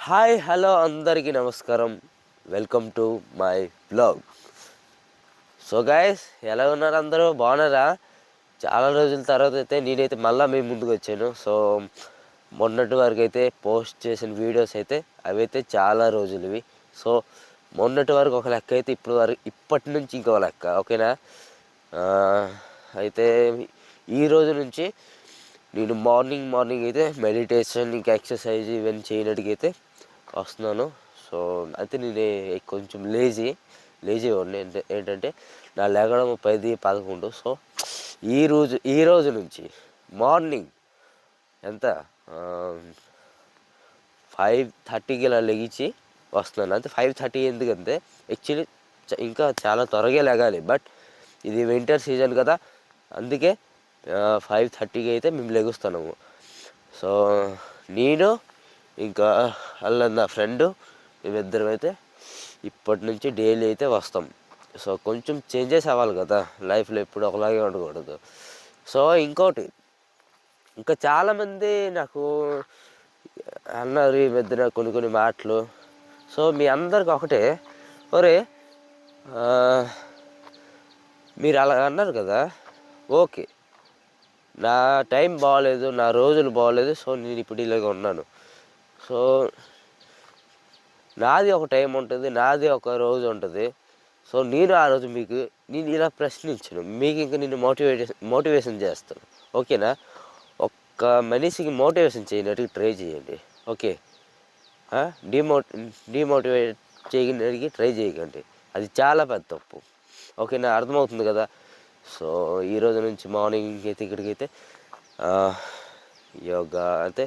Hi hello అందరికీ నమస్కారం. Welcome to my blog. So guys, ఎలా ఉన్నారు? అందరూ బాగున్నారా? చాలా రోజుల తర్వాత అయితే నేనైతే మళ్ళీ మీ ముందుకు వచ్చాను. సో మొన్నటి వరకు అయితే పోస్ట్ చేసిన వీడియోస్ అయితే అవి అయితే చాలా రోజులవి. సో మొన్నటి వరకు ఒక లెక్క అయితే ఇప్పటి నుంచి ఇంకో లెక్క, ఓకేనా? అయితే ఈ రోజు నుంచి నేను మార్నింగ్ అయితే మెడిటేషన్ ఇంకా ఎక్సర్సైజ్ ఇవన్నీ చేయడానికి అయితే వస్తున్నాను. సో అయితే నేను కొంచెం లేజీ ఉండి ఏంటంటే నా లేగడం 10-11. సో ఈ రోజు నుంచి మార్నింగ్ ఎంత 5:30కి ఇలా లెగిచి వస్తున్నాను. అంటే 5:30 ఎందుకంటే యాక్చువల్లీ ఇంకా చాలా త్వరగా లేగాలి, బట్ ఇది వింటర్ సీజన్ కదా, అందుకే 5:30కి అయితే మేము లెగుస్తున్నాము. సో నేను ఇంకా అలా నా ఫ్రెండు మేమిద్దరం అయితే ఇప్పటి నుంచి డైలీ అయితే వస్తాం. సో కొంచెం చేంజెస్ అవ్వాలి కదా, లైఫ్లో ఎప్పుడు ఒకలాగే ఉండకూడదు. సో ఇంకోటి, ఇంకా చాలామంది నాకు అన్నారు ఈ మధ్యన కొన్ని మాటలు. సో మీ అందరికి ఒకటే, ఒరే మీరు అలా అన్నారు కదా, ఓకే, నా టైం బాగోలేదు, నా రోజులు బాగోలేదు, సో నేను ఇప్పుడు ఇలాగ ఉన్నాను. సో నాది ఒక టైం ఉంటుంది, నాది ఒక రోజు ఉంటుంది. సో నేను ఆ రోజు నేను ఇలా ప్రశ్నించను, మీకు ఇంకా నేను మోటివేషన్ చేస్తాను, ఓకేనా? ఒక్క మనిషికి మోటివేషన్ చేయడానికి ట్రై చేయండి, ఓకే? డిమోటివేట్ చేయడానికి ట్రై చేయకండి, అది చాలా పెద్ద తప్పు, ఓకేనా? అర్థమవుతుంది కదా? సో ఈరోజు నుంచి మార్నింగ్ అయితే ఇక్కడికైతే యోగా అంటే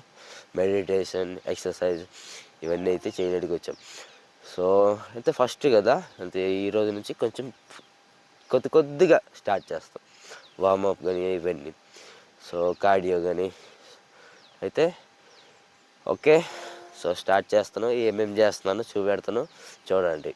మెడిటేషన్ ఎక్సర్సైజ్ ఇవన్నీ అయితే చేయడానికి వచ్చాం. సో అయితే ఫస్ట్ కదా, అంటే ఈరోజు నుంచి కొంచెం కొద్దిగా స్టార్ట్ చేస్తాం, వార్మప్ కానీ ఇవన్నీ. సో కార్డియో కానీ అయితే ఓకే. సో స్టార్ట్ చేస్తాను, ఏమేమి చేస్తున్నానో చూపెడతాను, చూడండి.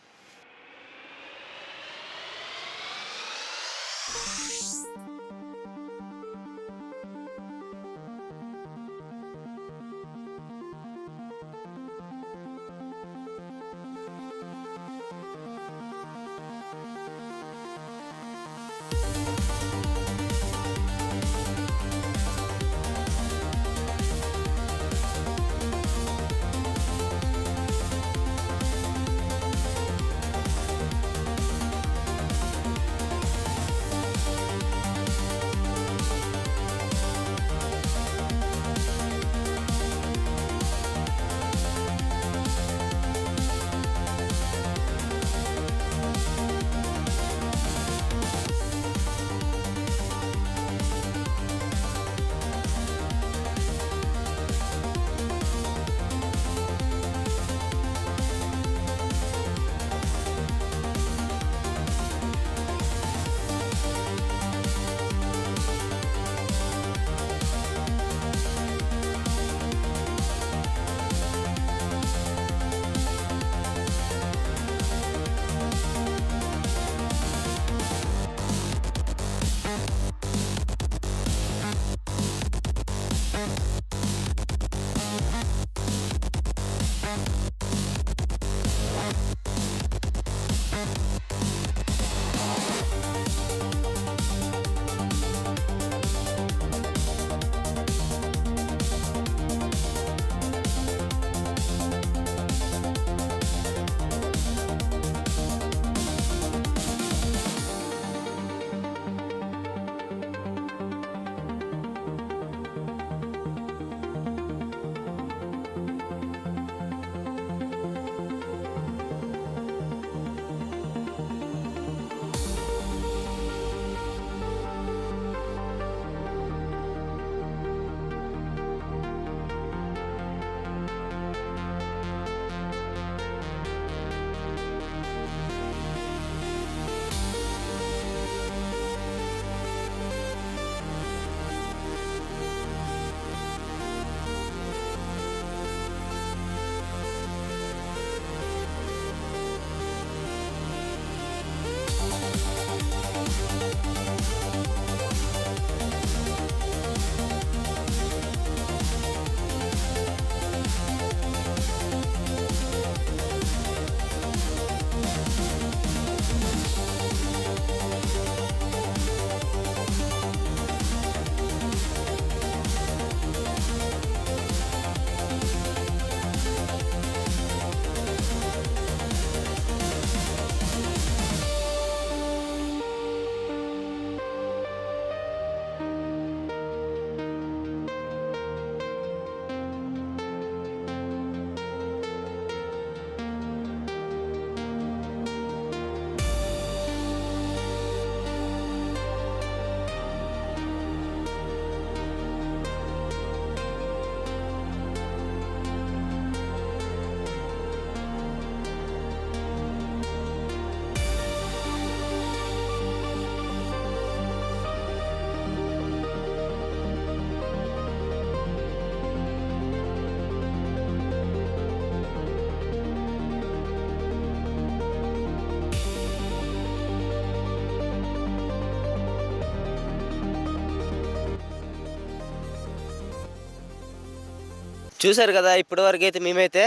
చూసారు కదా ఇప్పటివరకు అయితే మేమైతే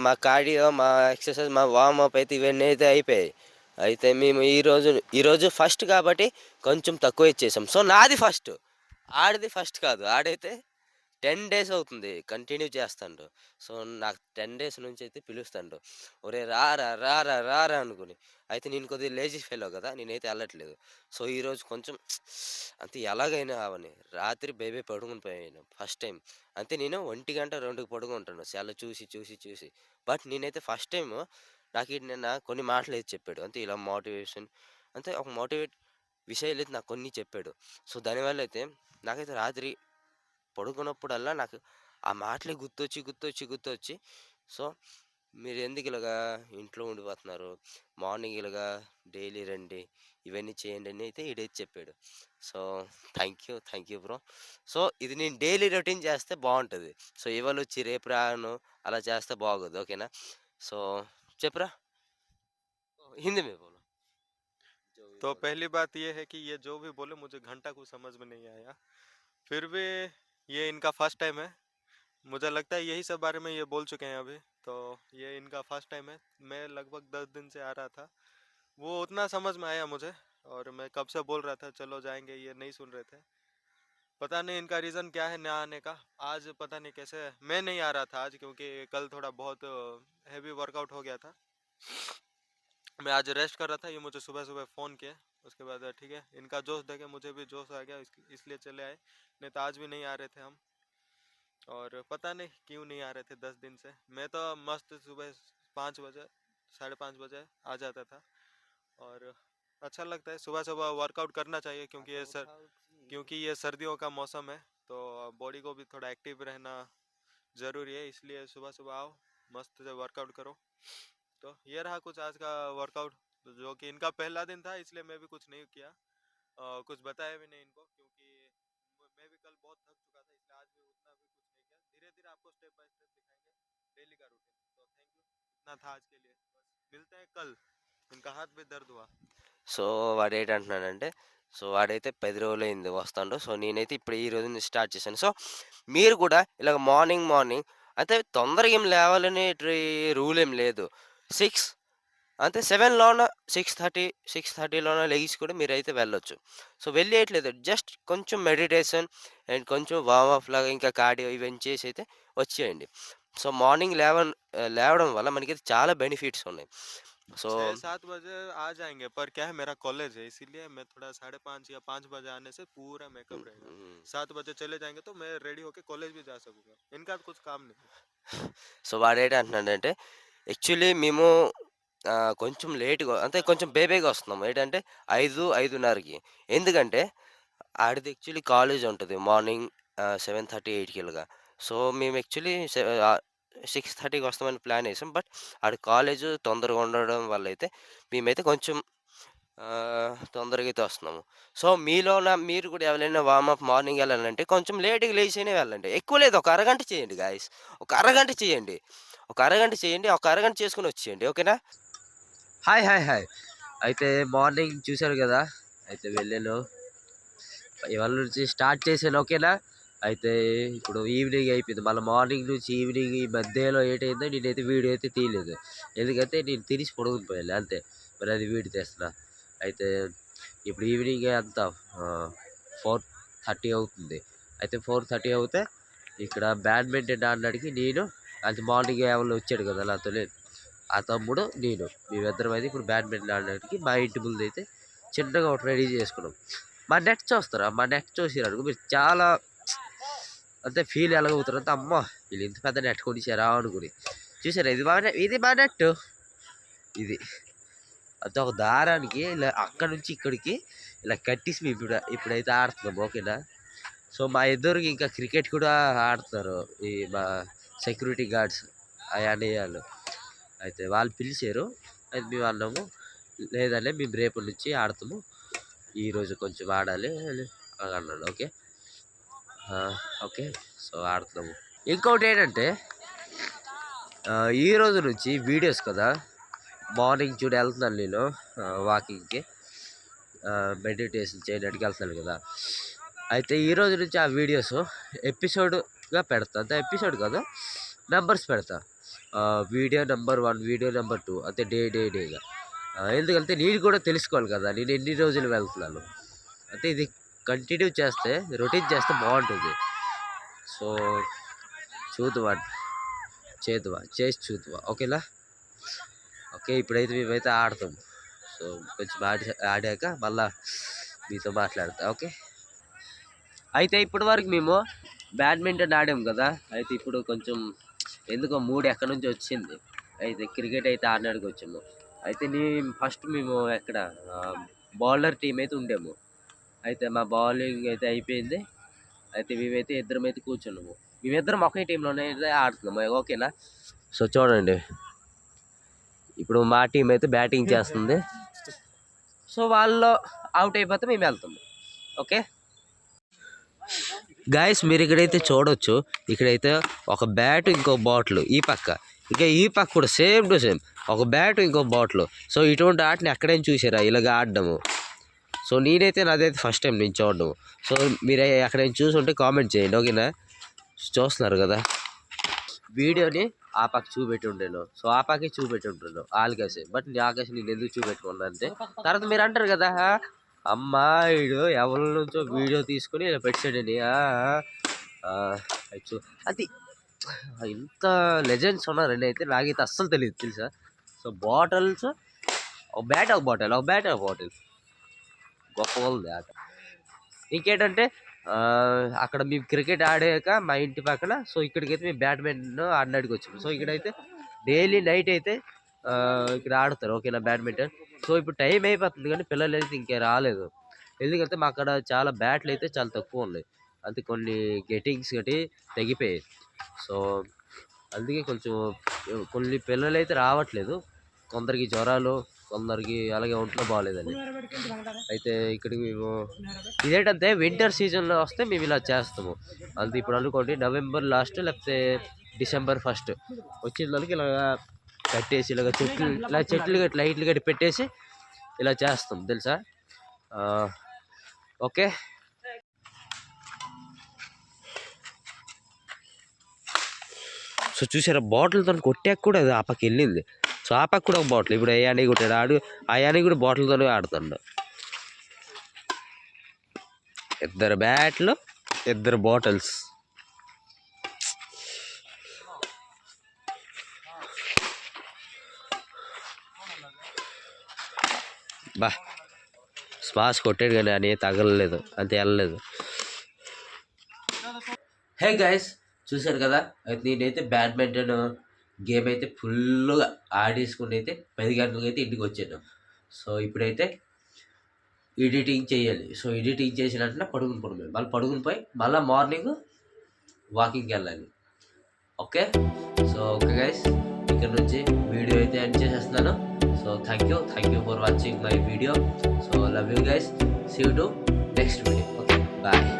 మా కార్డియో, మా ఎక్సర్సైజ్, మా వార్మప్ అయితే ఇవన్నీ అయితే అయిపోయాయి. అయితే మేము ఈరోజు ఫస్ట్ కాబట్టి కొంచెం తక్కువ ఇచ్చేసాం. సో నాది ఫస్ట్, ఆడిది ఫస్ట్ కాదు. ఆడైతే 10 డేస్ అవుతుంది కంటిన్యూ చేస్తాడు. సో నాకు 10 డేస్ నుంచి అయితే పిలుస్తాడు, ఒరే రారా రారా రారా అనుకుని. అయితే నేను కొద్దిగా లేజీ ఫెలో కదా, నేనైతే వెళ్ళట్లేదు. సో ఈరోజు కొంచెం అంతే ఎలాగైనా అవని రాత్రి బేబీ పడుకుని పోయాను ఫస్ట్ టైం. అంతే నేను 1 గంట 2కి పడుకుంటాను సెల్ చూసి చూసి చూసి. బట్ నేనైతే ఫస్ట్ టైం నాకు నిన్న కొన్ని మాటలు అయితే చెప్పాడు. అంతే ఇలా మోటివేషన్, అంతే ఒక మోటివేట్ విషయాలు అయితే నాకు కొన్ని చెప్పాడు. సో దానివల్ల అయితే నాకైతే రాత్రి పడుకున్నప్పుడల్లా నాకు ఆ మాటలే గుర్తొచ్చి సో మీరు ఎందుకు ఇలాగా ఇంట్లో ఉండిపోతున్నారు, మార్నింగ్ ఇలాగా డైలీ రండి, ఇవన్నీ చేయండి అని అయితే ఈడైతే చెప్పాడు. So thank you bro. So ఇది నేను డైలీ రొటీన్ చేస్తే బాగుంటుంది. సో ఇవాళ వచ్చి రేపు రాను అలా చేస్తే బాగోదు, ఓకేనా? సో చెప్పరా, హిందీ में बोलो। तो पहली बात ये है कि ये जो भी बोले मुझे घंटा कुछ समझ में नहीं आया, फिर भी ये इनका फर्स्ट टाइम है। मुझे लगता है यही सब बारे में ये बोल चुके हैं अभी, तो ये इनका फर्स्ट टाइम है। मैं लगभग 10 दिन से आ रहा था, वो उतना समझ में आया मुझे, और मैं कब से बोल रहा था चलो जाएंगे, ये नहीं सुन रहे थे। पता नहीं इनका रीज़न क्या है ना आने का। आज पता नहीं कैसे मैं नहीं आ रहा था आज, क्योंकि कल थोड़ा बहुत हैवी वर्कआउट हो गया था। मैं आज रेस्ट कर रहा था, ये मुझे सुबह सुबह फ़ोन किया। उसके बाद ठीक है, इनका जोश देखे मुझे भी जोश आ गया, इसलिए चले आए, नहीं तो आज भी नहीं आ रहे थे हम। और पता नहीं क्यों नहीं आ रहे थे 10 दिन से। मैं तो मस्त सुबह 5 बजे 5:30 बजे आ जाता था, और अच्छा लगता है सुबह सुबह वर्कआउट करना चाहिए, क्योंकि ये सर्दियों का मौसम है, तो बॉडी को भी थोड़ा एक्टिव रहना ज़रूरी है। इसलिए सुबह सुबह आओ, मस्त से वर्कआउट करो। तो ये रहा कुछ आज का वर्कआउट, जो कि इनका पहला दिन था, इसलिए मैं भी कुछ नहीं किया, कुछ बताया भी नहीं इनको, क्योंकि मैं भी कल बहुत थक चुका था, इसलिए आज भी उतना भी कुछ नहीं किया। धीरे धीरे आपको स्टेप बाय स्टेप दिखाएंगे डेली का रूटीन। तो थैंक यू, इतना था आज के लिए, बस मिलते हैं कल। इनका हाथ भी दर्द हुआ। సో వాడేంటంటున్నాడంటే, సో వాడైతే 10 రోజులైంది వస్తాడు. సో నేనైతే ఇప్పుడు ఈ రోజు నుంచి స్టార్ట్ చేశాను. సో మీరు కూడా ఇలాగ మార్నింగ్ అయితే తొందరగా ఏం లేవాలనే రూల్ ఏం లేదు. 6 అంతే 7లోన 6:30లోన లెగిసి కూడా మీరైతే వెళ్ళొచ్చు. సో వెళ్ళేయట్లేదు, జస్ట్ కొంచెం మెడిటేషన్ అండ్ కొంచెం వార్మప్ లాగా ఇంకా కార్డియో ఇవన్నీ చేసి అయితే వచ్చేయండి. సో మార్నింగ్ లేవడం వల్ల మనకి చాలా బెనిఫిట్స్ ఉన్నాయి. సో 6-7 बजे आ जाएंगे, पर क्या है मेरा कॉलेज है, इसीलिए मैं थोड़ा 5:30 या 5 बजे आने से पूरा मेकअप रहेगा। 7 बजे चले जाएंगे तो मैं रेडी होके कॉलेज भी जा सकूंगा। इनका तो कुछ काम नहीं। సో వాడేంటంటున్నాడంటే, యాక్చువల్లీ మేము కొంచెం లేట్‌గా అంటే కొంచెం బేబీగా వస్తున్నాము. ఏంటంటే 5:30కి. ఎందుకంటే ఆడిది యాక్చువల్లీ కాలేజ్ ఉంటది మార్నింగ్ 7:30, 8కి ఇలాగా. సో మేము యాక్చువల్లీ 6:30కి వస్తామని ప్లాన్ ఏసాం. బట్ ఆడి కాలేజ్ తొందరగా ఉండడం వల్ల అయితే మేమైతే కొంచెం తొందరగా అయితే వస్తున్నాము. సో మీరు కూడా ఎవరైనా వార్మప్ మార్నింగ్ వెళ్ళాలంటే కొంచెం లేట్‌గా లేచైనా వెళ్ళండి. ఎక్కువ లేదు, ఒక అరగంట చేయండి గాయ్స్. ఒక అరగంట చేయండి. ఒక అరగంట చేసుకొని వచ్చేయండి, ఓకేనా? హాయ్. అయితే మార్నింగ్ చూశారు కదా, అయితే వెళ్ళాను. ఇవాళ నుంచి స్టార్ట్ చేశాను, ఓకేనా? అయితే ఇప్పుడు ఈవినింగ్ అయిపోయింది. మళ్ళీ మార్నింగ్ నుంచి ఈవినింగ్ ఈ మధ్యలో ఏటైందో నేనైతే వీడియో అయితే తీయలేదు. ఎందుకంటే నేను తినేసి పడుకుని పోయాను అంతే. మరి అది వీడియో తీస్తున్నా. అయితే ఇప్పుడు ఈవినింగ్ అంతా 4:30 అవుతుంది. అయితే 4:30 అవుతే ఇక్కడ బ్యాడ్మింటన్ ఆడడానికి నేను, అది మార్నింగ్ ఎవరు వచ్చాడు కదా నాతో, ఆ తమ్ముడు నేను, మేమిద్దరం అయితే ఇప్పుడు బ్యాడ్మింటన్ ఆడడానికి మా ఇంటి ముందు అయితే చిన్నగా ఒకటి రెడీ చేసుకున్నాం. మా నెట్ చూసిరనుకో మీరు చాలా అంతే ఫీల్ ఎలాగవుతారు అంటే, అమ్మ వీళ్ళు ఇంత పెద్ద నెట్ కొనిచ్చారా అనుకుని. చూసారా, ఇది మా నెట్. ఇది అంతే ఒక దారానికి ఇలా అక్కడి నుంచి ఇక్కడికి ఇలా కట్టేసి మేము ఇప్పుడైతే ఆడుతున్నాం, ఓకేనా? సో మా ఇద్దరికి ఇంకా క్రికెట్ కూడా ఆడుతున్నారు ఈ మా సెక్యూరిటీ గార్డ్స్ అన్నయ్యలు. అయితే వాళ్ళు పిలిచారు, అయితే మేము అన్నాము లేదంటే మేము రేపటి నుంచి ఆడతాము, ఈరోజు కొంచెం ఆడాలి అని అన్నాడు. ఓకే సో ఆడుతున్నాము. ఇంకోటి ఏంటంటే ఈ రోజు నుంచి వీడియోస్ కదా, మార్నింగ్ చూడ వెళ్తున్నాను నేను వాకింగ్కి, మెడిటేషన్ చేయడానికి వెళ్తున్నాను కదా. అయితే ఈ రోజు నుంచి ఆ వీడియోస్ ఎపిసోడ్ నెంబర్స్గా పెడతా, అంటే ఎపిసోడ్ కదా, నెంబర్స్ పెడతా. వీడియో నెంబర్ 1, వీడియో నెంబర్ 2, అంటే డేగా. ఎందుకంటే నేను కూడా తెలుసుకోవాలి కదా నేను ఎన్ని రోజులు వెళ్తున్నాను. అంటే ఇది కంటిన్యూ చేస్తే, రొటీన్ చేస్తే బాగుంటుంది. సో చేసి చూద్దాం, ఓకేనా? ఓకే, ఇప్పుడైతే మేమైతే ఆడతాం. సో కొంచెం ఆడాక మళ్ళా మీతో మాట్లాడతా, ఓకే? అయితే ఇప్పటి వరకు మేము బ్యాడ్మింటన్ ఆడాం కదా, అయితే ఇప్పుడు కొంచెం ఎందుకో మూడు ఎక్కడి నుంచి వచ్చింది. అయితే క్రికెట్ అయితే ఆడడానికి వచ్చాము. అయితే ఫస్ట్ మేము ఎక్కడ బౌలర్ టీం అయితే ఉండేము. అయితే మా బౌలింగ్ అయితే అయిపోయింది. అయితే మేమైతే ఇద్దరం అయితే కూర్చున్నాము. మేమిద్దరం ఒకే టీంలోనే అయితే ఆడుతున్నాము, ఓకేనా? సో చూడండి, ఇప్పుడు మా టీం అయితే బ్యాటింగ్ చేస్తుంది. సో వాళ్ళు అవుట్ అయిపోతే మేము వెళ్తాము, ఓకే? గాయస్, మీరు ఇక్కడైతే చూడొచ్చు, ఇక్కడైతే ఒక బ్యాట్, ఇంకో బాటిల్ ఈ పక్క, ఇంకా ఈ పక్క కూడా సేమ్ టు సేమ్ ఒక బ్యాట్, ఇంకో బాటిల్. సో ఇటువంటి ఆటని ఎక్కడైనా చూసారా ఇలాగ ఆడడము? సో నేనైతే నాదైతే ఫస్ట్ టైం నేను చూడడం. సో మీరు ఎక్కడైనా చూసుంటే కామెంట్ చేయండి, ఓకేనా? చూస్తున్నారు కదా, వీడియోని ఆ పక్క చూపెట్టి ఉండేను. సో ఆ పక్కే చూపెట్టి ఉంటున్నాను ఆల్కేసి, బట్ ఆకాశం నేను ఎందుకు చూపెట్టుకున్నా అంటే, తర్వాత మీరు అంటారు కదా, అమ్మాయిడు ఎవరి నుంచో వీడియో తీసుకొని ఇలా పెట్టాడని. అది ఇంత లెజెండ్స్ ఉన్నారండి, అయితే నాకైతే అస్సలు తెలియదు, తెలుసా? సో బాటిల్స్, ఒక బ్యాట్, ఒక బాటిల్ గొప్ప ఉంది ఆట. ఇంకేంటంటే అక్కడ మేము క్రికెట్ ఆడాక మా ఇంటి పక్కన, సో ఇక్కడికైతే మేము బ్యాడ్మింటన్ ఆడడానికి వచ్చాము. సో ఇక్కడైతే డైలీ నైట్ అయితే ఇక్కడ ఆడతారు, ఓకేనా, బ్యాడ్మింటన్. సో ఇప్పుడు టైం అయిపోతుంది కానీ పిల్లలు అయితే ఇంకా రాలేదు. ఎందుకంటే మా అక్కడ చాలా బ్యాట్లు అయితే చాలా తక్కువ ఉన్నాయి, అంటే కొన్ని గెటింగ్స్ గట్టి తెగిపోయాయి. సో అందుకే కొంచెం కొన్ని పిల్లలు అయితే రావట్లేదు, కొందరికి జ్వరాలు, కొందరికి అలాగే ఒంట్లో బాగాలేదని. అయితే ఇక్కడికి మేము ఇదేంటంటే వింటర్ సీజన్లో వస్తే మేము ఇలా చేస్తాము. అంతే, ఇప్పుడు అనుకోండి నవంబర్ లాస్ట్ లేకపోతే డిసెంబర్ ఫస్ట్ వచ్చిన దానికి ఇలా కట్టేసి, ఇలా చెట్లు గట్టి లైట్లు గట్టి పెట్టేసి ఇలా చేస్తాం, తెలుసా? ఓకే, సో చూసారా, బాటిల్తో కొట్టాక కూడా అది ఆ పక్క వెళ్ళింది. సో ఆ పక్క కూడా ఒక బాటిల్, ఇప్పుడు అయ్యాని కొట్టాడు, అయ్యాని కూడా బాటిల్తోనే ఆడుతాడు. ఇద్దరు బ్యాట్లు, ఇద్దరు బాటిల్స్. బా స్మాష్ కొట్టాడు కానీ అని తగలలేదు, అంతే వెళ్ళలేదు. హే గైస్, చూశారు కదా, అయితే నేనైతే బ్యాడ్మింటన్ గేమ్ అయితే ఫుల్గా ఆడేసుకుని అయితే 10 గంటలకు అయితే ఇంటికి వచ్చాను. సో ఇప్పుడైతే ఎడిటింగ్ చేయాలి. సో ఎడిటింగ్ చేసిన వెంటనే పడుకుని పోయి మళ్ళీ మార్నింగ్ వాకింగ్కి వెళ్ళాలి, ఓకే? సో ఓకే గైస్, ఇక్కడ నుంచి వీడియో అయితే ఎండ్ చేసేస్తున్నాను. So thank you for watching my video. So love you guys, see you to next video, okay, bye.